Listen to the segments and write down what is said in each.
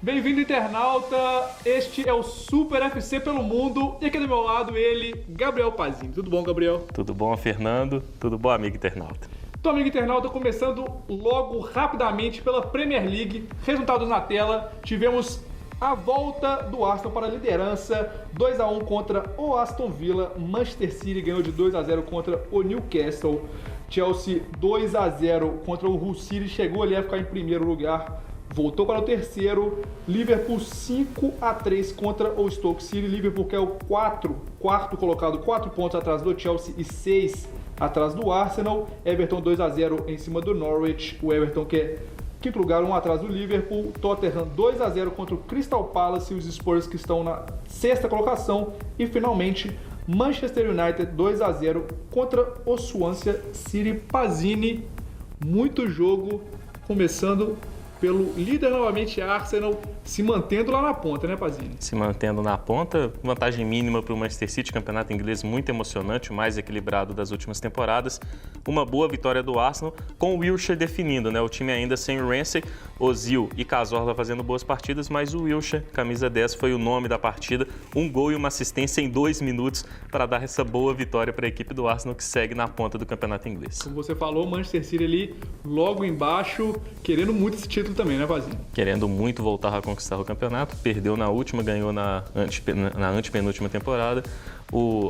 Bem-vindo, internauta! Este é o Super FC pelo Mundo e aqui do meu lado ele, Gabriel Pazini. Tudo bom, Gabriel? Tudo bom, Fernando? Tudo bom, amigo internauta? Então, amigo internauta, começando logo rapidamente pela Premier League. Resultados na tela, tivemos a volta do Arsenal para a liderança, 2-1 contra o Aston Villa. Manchester City ganhou de 2-0 contra o Newcastle. Chelsea 2-0 contra o Hull City, chegou ali a ficar em primeiro lugar, voltou para o terceiro. Liverpool 5-3 contra o Stoke City. Liverpool que é o quarto colocado, 4 pontos atrás do Chelsea e 6 atrás do Arsenal. Everton 2-0 em cima do Norwich. O Everton que é quinto lugar, 1 atrás do Liverpool. Tottenham 2-0 contra o Crystal Palace e os Spurs que estão na sexta colocação. E finalmente Manchester United 2-0 contra o Swansea City. Pazini, muito jogo, começando pelo líder novamente, Arsenal, se mantendo lá na ponta, né, Pazini? Se mantendo na ponta, vantagem mínima para o Manchester City, campeonato inglês muito emocionante, o mais equilibrado das últimas temporadas. Uma boa vitória do Arsenal, com o Wilshere definindo, né? O time ainda sem o Ramsey, Ozil e Cazorla fazendo boas partidas, mas o Wilshere, camisa 10, foi o nome da partida. Um gol e uma assistência em 2 minutos para dar essa boa vitória para a equipe do Arsenal, que segue na ponta do campeonato inglês. Como você falou, o Manchester City ali logo embaixo, querendo muito esse título também, né, Pazini? Querendo muito voltar a conquistar o campeonato, perdeu na última, ganhou na antepenúltima temporada.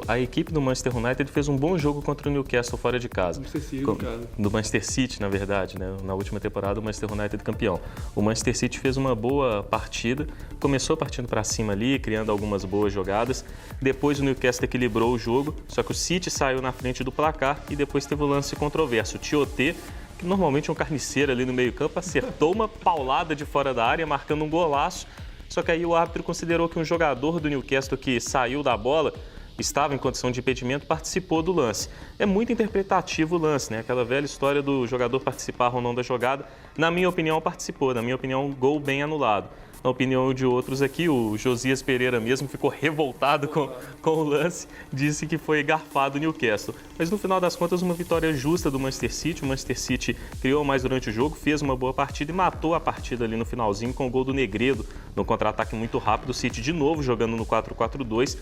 A equipe do Manchester United fez um bom jogo contra o Newcastle fora de casa. Manchester City, no caso. Do Manchester City, na verdade, né? Na última temporada, o Manchester United campeão. O Manchester City fez uma boa partida, começou partindo para cima ali, criando algumas boas jogadas. Depois o Newcastle equilibrou o jogo, só que o City saiu na frente do placar e depois teve o lance controverso. O Tioté, que normalmente é um carniceiro ali no meio-campo, acertou uma paulada de fora da área, marcando um golaço. Só que aí o árbitro considerou que um jogador do Newcastle que saiu da bola, estava em condição de impedimento, participou do lance. É muito interpretativo o lance, né? Aquela velha história do jogador participar ou não da jogada. Na minha opinião, participou. Na minha opinião, gol bem anulado. Na opinião de outros aqui, o Josias Pereira mesmo ficou revoltado com o lance, disse que foi garfado o Newcastle. Mas no final das contas, uma vitória justa do Manchester City. O Manchester City criou mais durante o jogo, fez uma boa partida e matou a partida ali no finalzinho com o gol do Negredo, no contra-ataque muito rápido. O City de novo jogando no 4-4-2.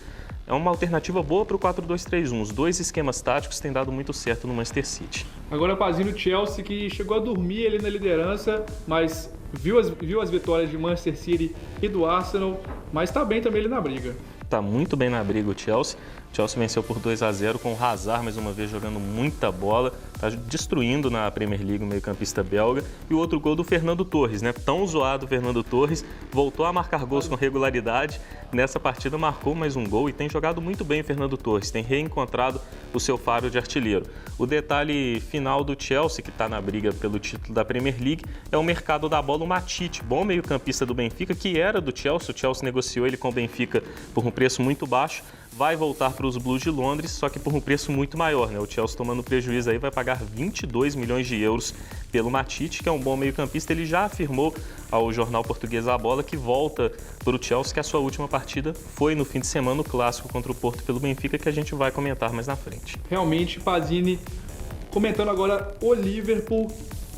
É uma alternativa boa para o 4-2-3-1. Os dois esquemas táticos têm dado muito certo no Manchester City. Agora, Pazini, o Chelsea que chegou a dormir ali na liderança, mas viu as vitórias de Manchester City e do Arsenal, mas está bem também ele na briga. Está muito bem na briga o Chelsea. O Chelsea venceu por 2-0 com o Hazard mais uma vez jogando muita bola, está destruindo na Premier League o meio-campista belga. E o outro gol do Fernando Torres, né? Tão zoado o Fernando Torres, voltou a marcar gols com regularidade. Nessa partida marcou mais um gol e tem jogado muito bem o Fernando Torres, tem reencontrado o seu faro de artilheiro. O detalhe final do Chelsea, que está na briga pelo título da Premier League, é o mercado da bola, o Matip, bom meio-campista do Benfica, que era do Chelsea. O Chelsea negociou ele com o Benfica por um preço muito baixo. Vai voltar para os Blues de Londres, só que por um preço muito maior, né? O Chelsea tomando prejuízo aí vai pagar 22 milhões de euros pelo Matip, que é um bom meio-campista. Ele já afirmou ao jornal português A Bola que volta para o Chelsea, que a sua última partida foi no fim de semana, o clássico contra o Porto pelo Benfica, que a gente vai comentar mais na frente. Realmente, Pazini, comentando agora o Liverpool,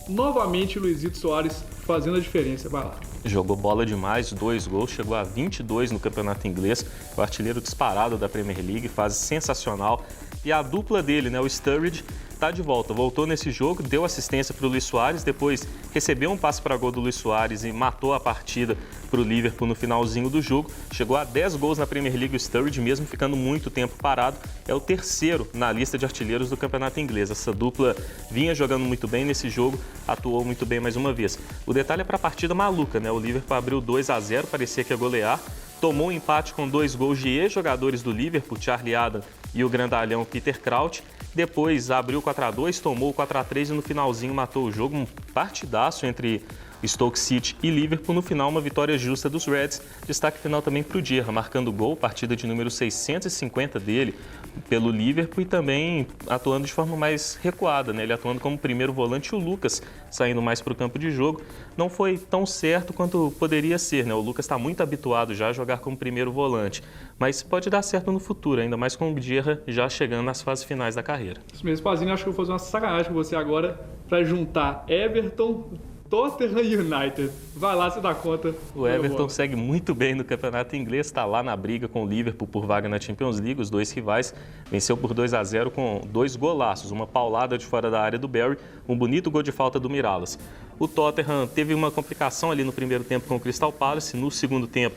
novamente o Luizito Soares fazendo a diferença. Vai lá. Jogou bola demais, 2 gols, chegou a 22 no campeonato inglês, o artilheiro disparado da Premier League, fase sensacional. E a dupla dele, né, o Sturridge, está de volta, voltou nesse jogo, deu assistência para o Luis Suárez, depois recebeu um passe para gol do Luis Suárez e matou a partida para o Liverpool no finalzinho do jogo. Chegou a 10 gols na Premier League o Sturridge, mesmo ficando muito tempo parado. É o terceiro na lista de artilheiros do campeonato inglês. Essa dupla vinha jogando muito bem nesse jogo, atuou muito bem mais uma vez. O detalhe é para a partida maluca, né? O Liverpool abriu 2-0, parecia que ia golear. Tomou um empate com 2 gols de ex-jogadores do Liverpool, Charlie Adam e o grandalhão Peter Crouch. Depois abriu 4-2, tomou 4-3 e no finalzinho matou o jogo. Um partidaço entre Stoke City e Liverpool. No final, uma vitória justa dos Reds. Destaque final também para o Gerrard, marcando gol, partida de número 650 dele pelo Liverpool e também atuando de forma mais recuada, né? Ele atuando como primeiro volante e o Lucas saindo mais para o campo de jogo. Não foi tão certo quanto poderia ser, né? O Lucas está muito habituado já a jogar como primeiro volante, mas pode dar certo no futuro, ainda mais com o Gerrard já chegando nas fases finais da carreira. Isso mesmo, Pazini, acho que eu vou fazer uma sacanagem com você agora para juntar Everton, Tottenham United. Vai lá, você dá conta. O Everton segue muito bem no campeonato inglês, está lá na briga com o Liverpool por vaga na Champions League, os dois rivais. Venceu por 2-0 com 2 golaços, uma paulada de fora da área do Barry, um bonito gol de falta do Mirallas. O Tottenham teve uma complicação ali no primeiro tempo com o Crystal Palace, no segundo tempo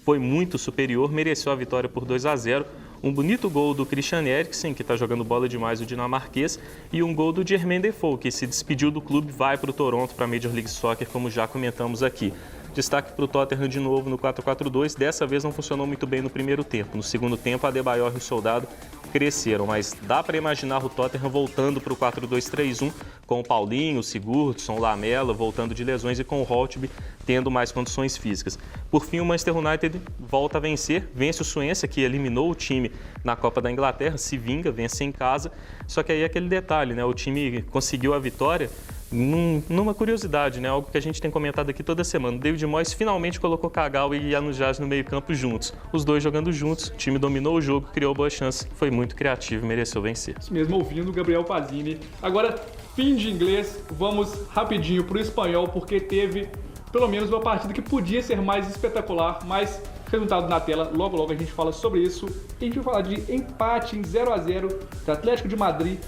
foi muito superior, mereceu a vitória por 2-0. Um bonito gol do Christian Eriksen, que está jogando bola demais, o dinamarquês, e um gol do Jermaine Defoe, que se despediu do clube, vai para o Toronto, para a Major League Soccer, como já comentamos aqui. Destaque para o Tottenham de novo no 4-4-2, dessa vez não funcionou muito bem no primeiro tempo. No segundo tempo, a Adebayor e o Soldado cresceram, mas dá para imaginar o Tottenham voltando para o 4-2-3-1, com o Paulinho, o Sigurdsson, o Lamela voltando de lesões e com o Holtby tendo mais condições físicas. Por fim, o Manchester United volta a vencer, vence o Swansea, que eliminou o time na Copa da Inglaterra, se vinga, vence em casa, só que aí é aquele detalhe, né? O time conseguiu a vitória numa curiosidade, né? Algo que a gente tem comentado aqui toda semana. O David Moyes finalmente colocou Kagawa e Januzaj no meio-campo juntos. Os dois jogando juntos, o time dominou o jogo, criou boa chance, foi muito criativo e mereceu vencer. Isso mesmo, ouvindo o Gabriel Pazini. Agora, fim de inglês, vamos rapidinho para o espanhol, porque teve pelo menos uma partida que podia ser mais espetacular, mas resultado na tela, logo a gente fala sobre isso. A gente vai falar de empate em 0-0 do Atlético de Madrid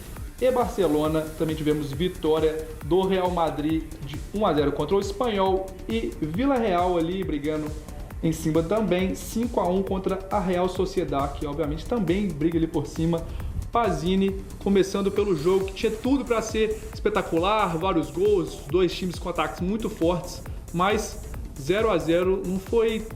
e Barcelona. Também tivemos vitória do Real Madrid de 1-0 contra o Espanhol e Vila Real ali brigando em cima também, 5-1 contra a Real Sociedad, que obviamente também briga ali por cima. Pazini começando pelo jogo que tinha tudo para ser espetacular, vários gols, dois times com ataques muito fortes, mas 0-0 não foi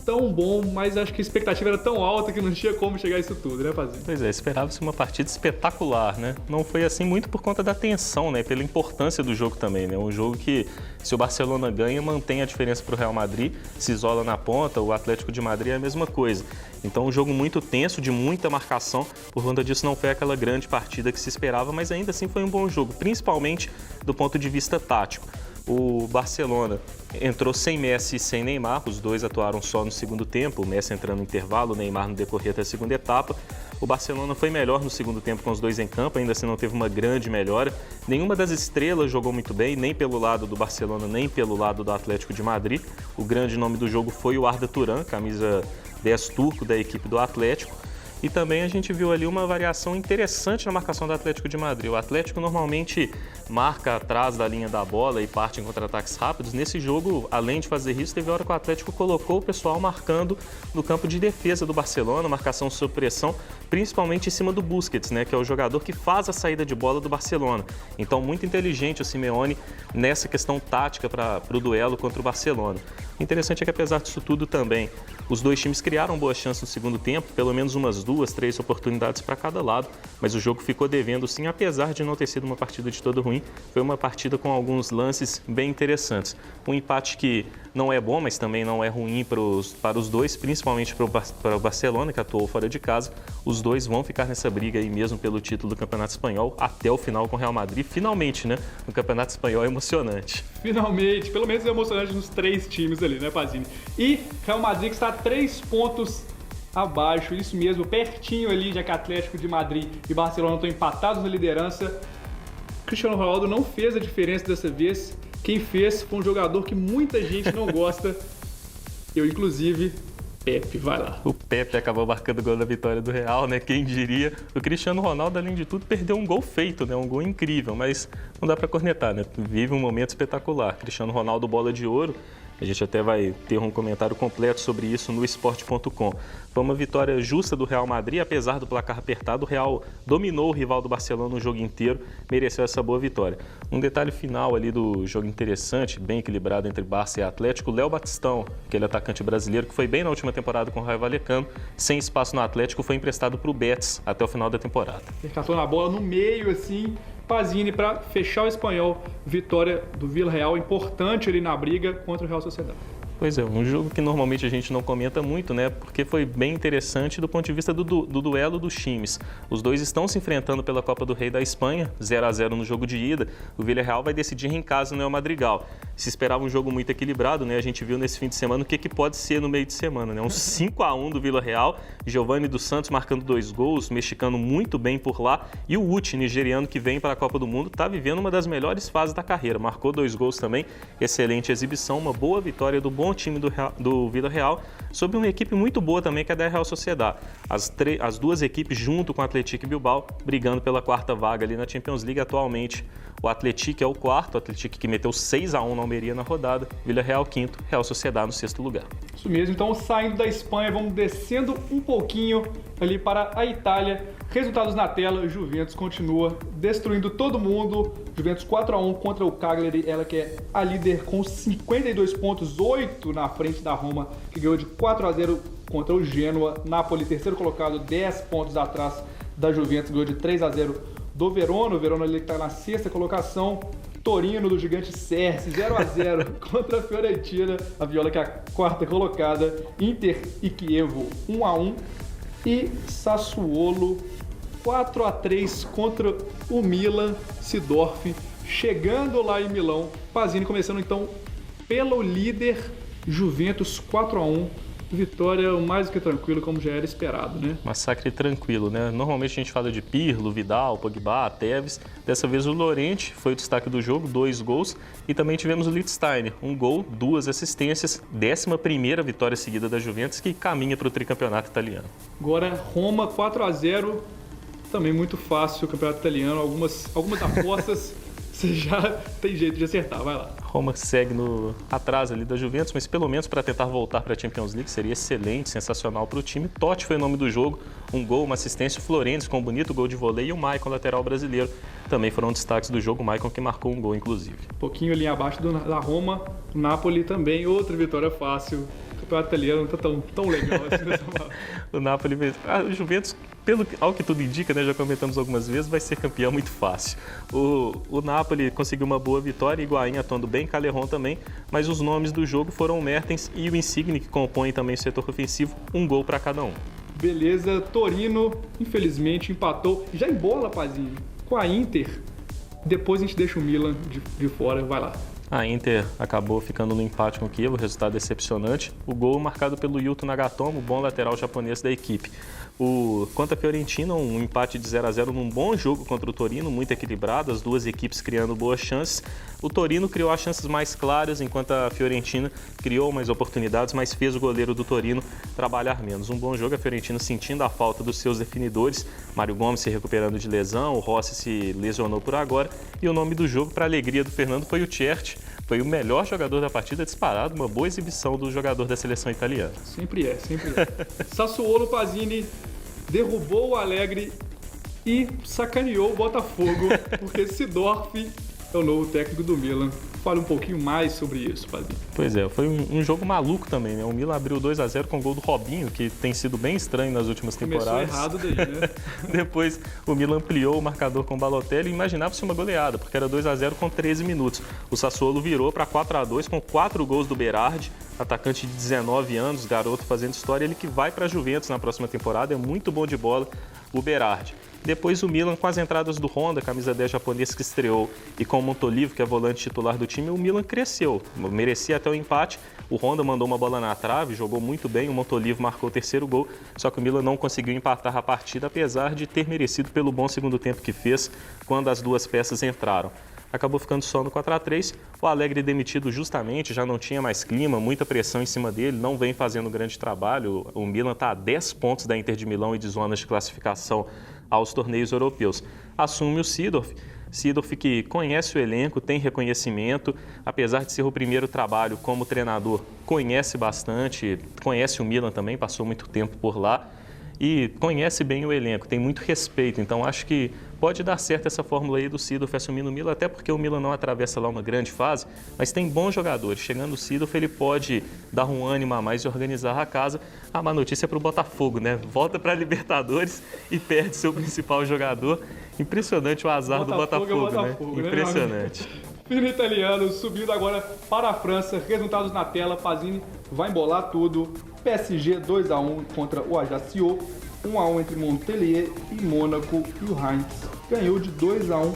tão bom, mas acho que a expectativa era tão alta que não tinha como chegar a isso tudo, né, Pazini? Pois é, esperava-se uma partida espetacular, né? Não foi assim muito por conta da tensão, né? Pela importância do jogo também, né? Um jogo que, se o Barcelona ganha, mantém a diferença para o Real Madrid, se isola na ponta, o Atlético de Madrid é a mesma coisa. Então, um jogo muito tenso, de muita marcação, por conta disso não foi aquela grande partida que se esperava, mas ainda assim foi um bom jogo, principalmente do ponto de vista tático. O Barcelona entrou sem Messi e sem Neymar, os dois atuaram só no segundo tempo, o Messi entrando no intervalo, o Neymar no decorrer da segunda etapa. O Barcelona foi melhor no segundo tempo com os dois em campo, ainda assim não teve uma grande melhora. Nenhuma das estrelas jogou muito bem, nem pelo lado do Barcelona, nem pelo lado do Atlético de Madrid. O grande nome do jogo foi o Arda Turan, camisa 10 turco da equipe do Atlético. E também a gente viu ali uma variação interessante na marcação do Atlético de Madrid. O Atlético normalmente marca atrás da linha da bola e parte em contra-ataques rápidos. Nesse jogo, além de fazer isso, teve hora que o Atlético colocou o pessoal marcando no campo de defesa do Barcelona, marcação sob pressão, principalmente em cima do Busquets, né, que é o jogador que faz a saída de bola do Barcelona. Então, muito inteligente o Simeone nessa questão tática para o duelo contra o Barcelona. O interessante é que, apesar disso tudo também, os dois times criaram boas chances no segundo tempo, pelo menos umas 2, 3 oportunidades para cada lado, mas o jogo ficou devendo sim, apesar de não ter sido uma partida de todo ruim, foi uma partida com alguns lances bem interessantes. Um empate que não é bom, mas também não é ruim para os dois, principalmente para o Barcelona, que atuou fora de casa. Os dois vão ficar nessa briga aí mesmo pelo título do Campeonato Espanhol até o final com o Real Madrid. Finalmente, né? O Campeonato Espanhol é emocionante. Finalmente, pelo menos é emocionante nos 3 times ali, né, Pazini? E Real Madrid que está 3 pontos abaixo, isso mesmo, pertinho ali, já que Atlético de Madrid e Barcelona estão empatados na liderança. Cristiano Ronaldo não fez a diferença dessa vez. Quem fez foi um jogador que muita gente não gosta. Eu, inclusive, Pepe, vai lá. O Pepe acabou marcando o gol da vitória do Real, né? Quem diria? O Cristiano Ronaldo, além de tudo, perdeu um gol feito, né? Um gol incrível, mas não dá pra cornetar, né? Vive um momento espetacular. Cristiano Ronaldo, bola de ouro. A gente até vai ter um comentário completo sobre isso no esporte.com. Foi uma vitória justa do Real Madrid, apesar do placar apertado, o Real dominou o rival do Barcelona no jogo inteiro, mereceu essa boa vitória. Um detalhe final ali do jogo interessante, bem equilibrado entre Barça e Atlético, o Léo Batistão, aquele atacante brasileiro que foi bem na última temporada com o Raio Vallecano, sem espaço no Atlético, foi emprestado para o Betis até o final da temporada. Ele catou na bola no meio, assim, Pazini para fechar o espanhol. Vitória do Vila Real, importante ali na briga contra o Real Sociedad. Pois é, um jogo que normalmente a gente não comenta muito, né? Porque foi bem interessante do ponto de vista do duelo dos times. Os dois estão se enfrentando pela Copa do Rei da Espanha, 0-0 no jogo de ida. O Villarreal vai decidir em casa no El Madrigal. Se esperava um jogo muito equilibrado, né? A gente viu nesse fim de semana o que pode ser no meio de semana, né? Um 5-1 do Villarreal, Giovanni dos Santos marcando 2 gols, mexicano muito bem por lá. E o Uchi, nigeriano, que vem para a Copa do Mundo, está vivendo uma das melhores fases da carreira. Marcou 2 gols também, excelente exibição, uma boa vitória do bom time do Villarreal, sobre uma equipe muito boa também, que é da Real Sociedad. As duas equipes, junto com o Athletic Bilbao, brigando pela 4ª vaga ali na Champions League atualmente. O Athletic é o 4º, o Athletic que meteu 6-1 na Almeria na rodada, Villarreal 5º, Real Sociedad no 6º lugar. Isso mesmo, então saindo da Espanha, vamos descendo um pouquinho ali para a Itália. Resultados na tela, Juventus continua destruindo todo mundo. Juventus 4-1 contra o Cagliari, ela que é a líder com 52 pontos, 8 na frente da Roma, que ganhou de 4-0 contra o Genoa. Napoli, terceiro colocado, 10 pontos atrás da Juventus, ganhou de 3-0 do Verona. O Verona ali que está na 6ª colocação. Torino do gigante Cerci, 0-0 contra a Fiorentina, a Viola que é a 4ª colocada. Inter e Chievo, 1-1. E Sassuolo, 4-3 contra o Milan. Seedorf chegando lá em Milão. Pazini começando então pelo líder Juventus, 4-1. Vitória mais do que tranquilo, como já era esperado, né? Massacre tranquilo, né? Normalmente a gente fala de Pirlo, Vidal, Pogba, Tevez. Dessa vez o Llorente foi o destaque do jogo, 2 gols. E também tivemos o Lichtsteiner, 1 gol, 2 assistências. 11ª vitória seguida da Juventus, que caminha para o tricampeonato italiano. Agora Roma, 4-0. Também muito fácil o campeonato italiano. Algumas apostas você já tem jeito de acertar, vai lá. Roma segue atrás ali da Juventus, mas pelo menos para tentar voltar para a Champions League seria excelente, sensacional para o time. Totti foi o nome do jogo, 1 gol, uma assistência. O Florenzi com um bonito gol de vôlei e o Maicon, lateral brasileiro, também foram destaques do jogo. O Maicon que marcou 1 gol, inclusive. Um pouquinho ali abaixo da Roma, o Napoli também, outra vitória fácil. O campeonato italiano não está tão legal assim nessa marca. O Napoli, o Juventus, ao que tudo indica, né, já comentamos algumas vezes, vai ser campeão muito fácil. O Napoli conseguiu uma boa vitória, Higuaín atuando bem, Callejon também, mas os nomes do jogo foram o Mertens e o Insigne, que compõem também o setor ofensivo, 1 gol para cada um. Beleza, Torino, infelizmente, empatou, já em bola, Pazini, com a Inter. Depois a gente deixa o Milan de fora, vai lá. A Inter acabou ficando no empate com o Chievo, resultado decepcionante. O gol marcado pelo Yuto Nagatomo, bom lateral japonês da equipe. Quanto à Fiorentina, um empate de 0-0 num bom jogo contra o Torino, muito equilibrado, as duas equipes criando boas chances. O Torino criou as chances mais claras, enquanto a Fiorentina criou mais oportunidades, mas fez o goleiro do Torino trabalhar menos. Um bom jogo, a Fiorentina sentindo a falta dos seus definidores, Mário Gomes se recuperando de lesão, o Rossi se lesionou por agora, e o nome do jogo, para a alegria do Fernando, foi o Cerci. Foi o melhor jogador da partida, disparado, uma boa exibição do jogador da seleção italiana. Sempre é. Sassuolo, Pazini derrubou o Alegre e sacaneou o Botafogo, porque Seedorf é o novo técnico do Milan. Fale um pouquinho mais sobre isso, Pazini. Pois é, foi um jogo maluco também, né? O Milan abriu 2-0 com o gol do Robinho, que tem sido bem estranho nas últimas temporadas. Começou errado daí, né? Depois o Milan ampliou o marcador com o Balotelli e imaginava-se uma goleada, porque era 2-0 com 13 minutos. O Sassuolo virou para 4-2 com 4 gols do Berardi, atacante de 19 anos, garoto fazendo história, ele que vai para a Juventus na próxima temporada, é muito bom de bola, o Berardi. Depois o Milan, com as entradas do Honda, camisa 10 japonês que estreou, e com o Montolivo, que é volante titular do time, o Milan cresceu, merecia até o empate. O Honda mandou uma bola na trave, jogou muito bem, o Montolivo marcou o 3º gol, só que o Milan não conseguiu empatar a partida, apesar de ter merecido pelo bom segundo tempo que fez quando as duas peças entraram. Acabou ficando só no 4-3, o Alegre demitido justamente, já não tinha mais clima, muita pressão em cima dele, não vem fazendo grande trabalho. O Milan está a 10 pontos da Inter de Milão e de zonas de classificação aos torneios europeus. Assume o Seedorf que conhece o elenco, tem reconhecimento, apesar de ser o primeiro trabalho como treinador, conhece bastante, conhece o Milan também, passou muito tempo por lá e conhece bem o elenco, tem muito respeito, então acho que pode dar certo essa fórmula aí do Seedorf assumindo o Milan, até porque o Milan não atravessa lá uma grande fase, mas tem bons jogadores. Chegando o Seedorf, ele pode dar um ânimo a mais e organizar a casa. A má notícia é para o Botafogo, né? Volta para a Libertadores e perde seu principal jogador. Impressionante o azar do Botafogo, né? Impressionante. Filho italiano subindo agora para a França. Resultados na tela. Pazini vai embolar tudo. PSG 2-1 contra o Ajaccio. 1-1 entre Montpellier e Mônaco. E o Reims ganhou de 2-1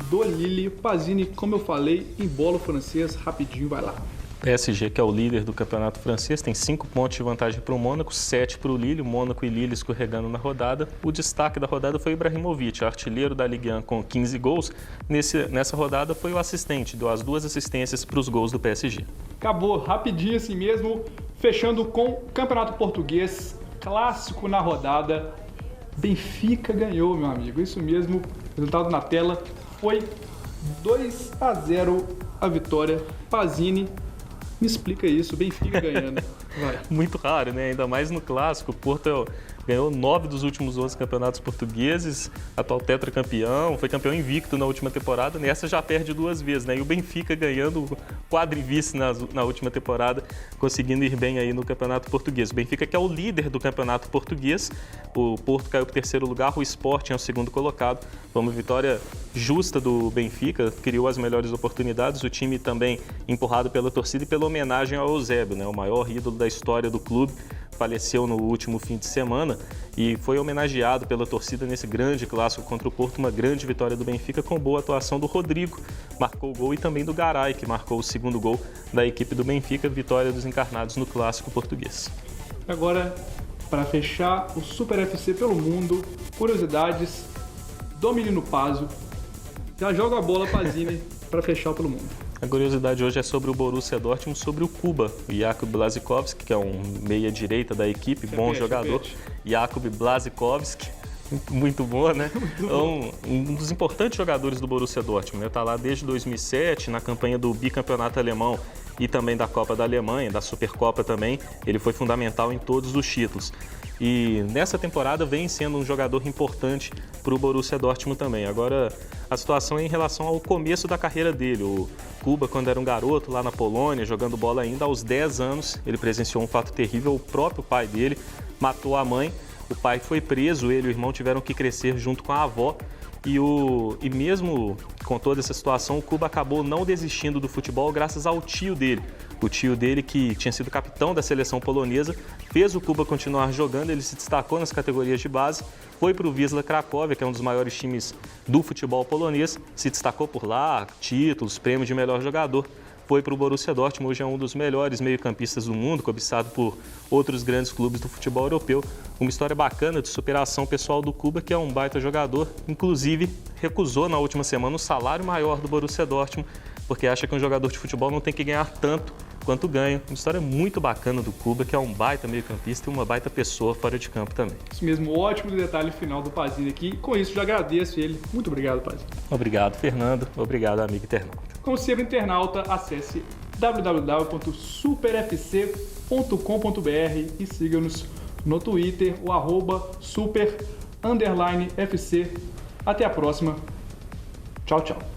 do Lille. Pazini, como eu falei, embola o francês rapidinho, vai lá. PSG, que é o líder do campeonato francês, tem 5 pontos de vantagem para o Mônaco, 7 para o Lille. Mônaco e Lille escorregando na rodada. O destaque da rodada foi o Ibrahimovic, artilheiro da Ligue 1 com 15 gols. Nessa rodada foi o assistente, deu as 2 assistências para os gols do PSG. Acabou rapidinho assim mesmo, fechando com o Campeonato Português, clássico na rodada. Benfica ganhou, meu amigo, isso mesmo, resultado na tela, foi 2-0 a vitória. Pazini, me explica isso, Benfica ganhando. Vai. Muito raro, né? Ainda mais no clássico. O Porto ganhou 9 dos últimos 11 campeonatos portugueses, atual tetracampeão, foi campeão invicto na última temporada, nessa já perde 2 vezes, né? E o Benfica ganhando quadrivice na última temporada, conseguindo ir bem aí no campeonato português. O Benfica que é o líder do campeonato português, o Porto caiu para o 3º lugar, o Sporting é o 2º colocado. Foi uma vitória justa do Benfica, criou as melhores oportunidades, o time também empurrado pela torcida e pela homenagem ao Eusébio, né? O maior ídolo da história do clube. Faleceu no último fim de semana e foi homenageado pela torcida nesse grande clássico contra o Porto, uma grande vitória do Benfica com boa atuação do Rodrigo, marcou o gol, e também do Garay, que marcou o 2º gol da equipe do Benfica, vitória dos encarnados no clássico português. Agora, para fechar o Super FC pelo mundo, curiosidades do menino Pazo. Já joga a bola, Pazini, para fechar pelo mundo. A curiosidade hoje é sobre o Borussia Dortmund, sobre o Kuba, o Jakub Blaszczykowski, que é um meia-direita da equipe, bom jogador. Jakub Blaszczykowski, muito bom, né? Um dos importantes jogadores do Borussia Dortmund, né? Está lá desde 2007, na campanha do bicampeonato alemão e também da Copa da Alemanha, da Supercopa também. Ele foi fundamental em todos os títulos. E nessa temporada vem sendo um jogador importante para o Borussia Dortmund também. Agora, a situação é em relação ao começo da carreira dele. O Kuba, quando era um garoto lá na Polônia, jogando bola ainda, aos 10 anos, ele presenciou um fato terrível. O próprio pai dele matou a mãe, o pai foi preso, ele e o irmão tiveram que crescer junto com a avó. E mesmo com toda essa situação, o Kuba acabou não desistindo do futebol graças ao tio dele. O tio dele, que tinha sido capitão da seleção polonesa, fez o Kuba continuar jogando, ele se destacou nas categorias de base, foi para o Wisła Cracóvia, que é um dos maiores times do futebol polonês, se destacou por lá, títulos, prêmio de melhor jogador. Foi para o Borussia Dortmund, hoje é um dos melhores meio-campistas do mundo, cobiçado por outros grandes clubes do futebol europeu. Uma história bacana de superação pessoal do Kuba, que é um baita jogador. Inclusive, recusou na última semana o salário maior do Borussia Dortmund, porque acha que um jogador de futebol não tem que ganhar tanto quanto ganha. Uma história muito bacana do Kuba, que é um baita meio-campista e uma baita pessoa fora de campo também. Isso mesmo, ótimo detalhe final do Pazini aqui. Com isso, já agradeço ele. Muito obrigado, Pazini. Obrigado, Fernando. Obrigado, amigo internauta. Como sempre, internauta, acesse www.superfc.com.br e siga-nos no Twitter, o @super_FC. Até a próxima. Tchau, tchau.